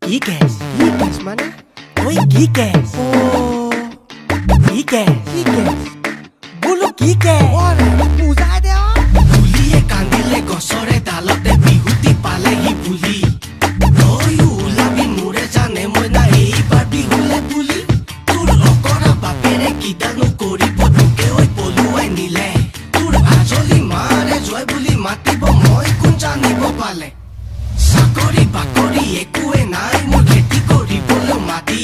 Geekers mana? Oi Geekers. Oh, Geekers. Bolo Geekers. Ora, puzai deo. Puliye kandile gosore dalote bihuti pale hi puli. Noi ulabi mure jane moina ei bar bihule puli. Tur okora bapere kidanu kori potuke oi poluai nile. Tur ajoli mare joy buli matibo moi kunjanibo pale. Sakori bakori ekue nai mur kheti kori bole mati.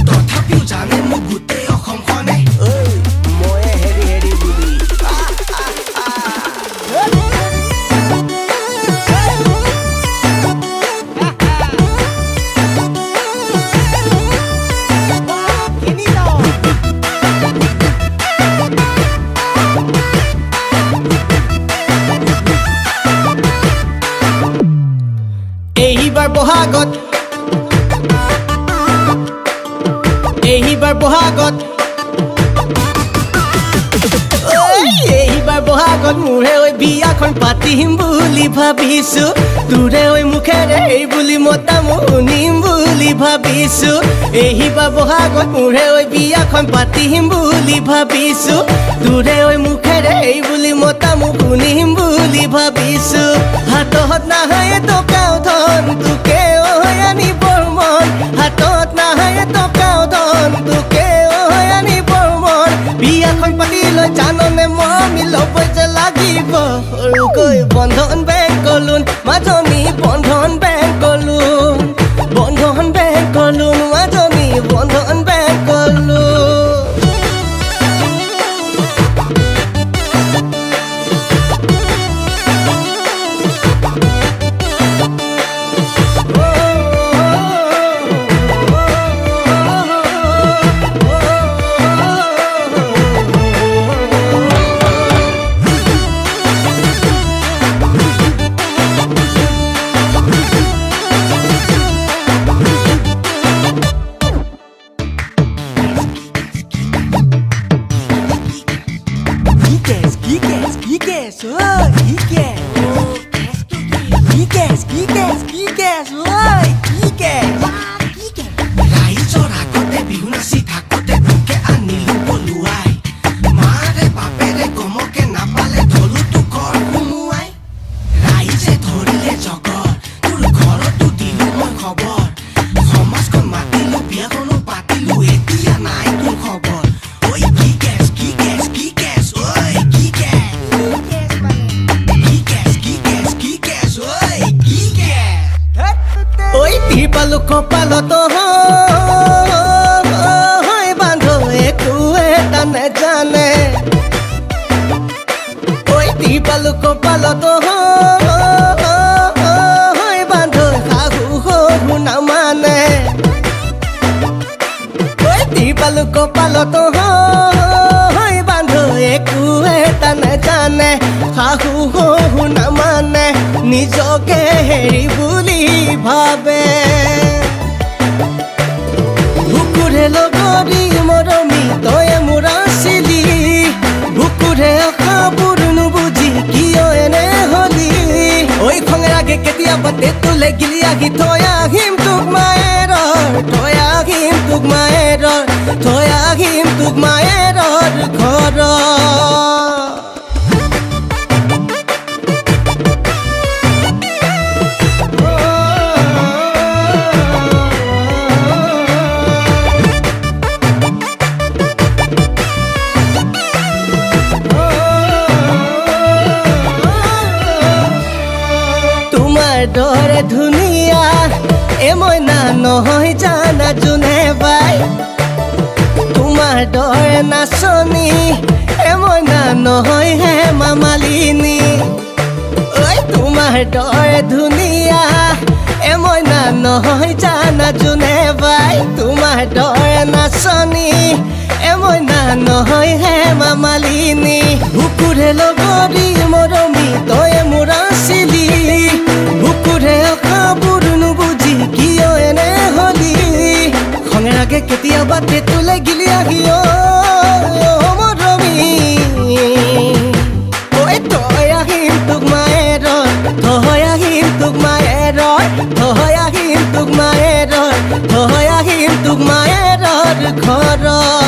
Tothapiu jane mu gute okhom khone. Oi, moye heri buli. এইবাৰ বহাগত এইবাৰ মোৰে ঐ বিয়াখন পাতিম বুলি ভাবিছো তোৰে ঐ মুখেৰে এই বুলি মতা শুনিম বুলি ভাবিছো এইবাৰ বহাগত মোৰে ঐ বিয়াখন পাতিম বুলি ভাবিছো তোৰে ঐ মুখেৰে এই বুলি মতা শুনিম বুলি ভাবিছো হাতত নাহে টকাও ধন তোকে ঐ আনিবৰ মন হাতত নাহে টকাও ধন তোকে ঐ আনিবৰ মন বিয়াখন পাতিলৈ জাননে মই ল'ব যে লাগিব সৰুকৈ বন্ধন বেংক লোন মাজনী বন্ধন বেংক লোন মাজনী Bandhan bank loan Geekers. Oh, Geekers. Geekers. Oi, Geekers. ৰাইজৰ আগতে বিহু নাচি থাকোতে তোকে আনিলো বলুৱাই মাৰে বাপেৰে গমকে নাপালে ধলো তোকৰ সুমুৱাই ৰাইজে ধৰিলে জগৰ তোৰ ঘৰতো দিলো মই খবৰ সমাজখন মাতিলো বিয়াখনো পাতিলো এতিয়া নাই তোৰ খবৰ ঐ Geekers ঐ Geekers ঐ Geekers ঐ তিৰপালো কপালত হয় বান্ধ একো এটা নেজানে ঐ তিৰপালো কপালত হয় বান্ধ শাহু শহু নামানে ঐ তিৰপালো কপালত হয় বান্ধ একো এটা নেজানে শাহু শহু নামানে নিজকে হেৰি বুলি ভাবে বুকুৰে লগৰী মৰমী তই মোৰ আছিলি বুকুৰে আশাবোৰ নুবুজি কিয় এনে হলি ঐ খঙেৰাগে কেতিয়াবা তেতুলে গিলি আহি থৈ আহিম তোক মায়েৰৰ ঘৰত দৰে ধুনীয়া এ মইনা নহয় জানা যোনে বাই তোমাৰ দৰে নাচনী এ মইনা নহয় হে মামালিনী ঐ তোমাৰ দৰে ধুনীয়া এ মইনা নহয় জানা যোনে বাই তোমাৰ দৰে নাচনী এ মইনা নহয় হে মামালিনী বুকুৰে লগৰী মৰমী তই মোৰ আছিলি বুকুৰে আশাবোৰ নুবুজি কিয় এনে হলি খঙেৰাগে কেতিয়াবা তেতুলে গিলি আহি মৰমী ঐ তই আহিম তোক মায়েৰৰ থৈ আহিম তোক মায়েৰৰ থৈ আহিম তোক মায়েৰৰ ঘৰত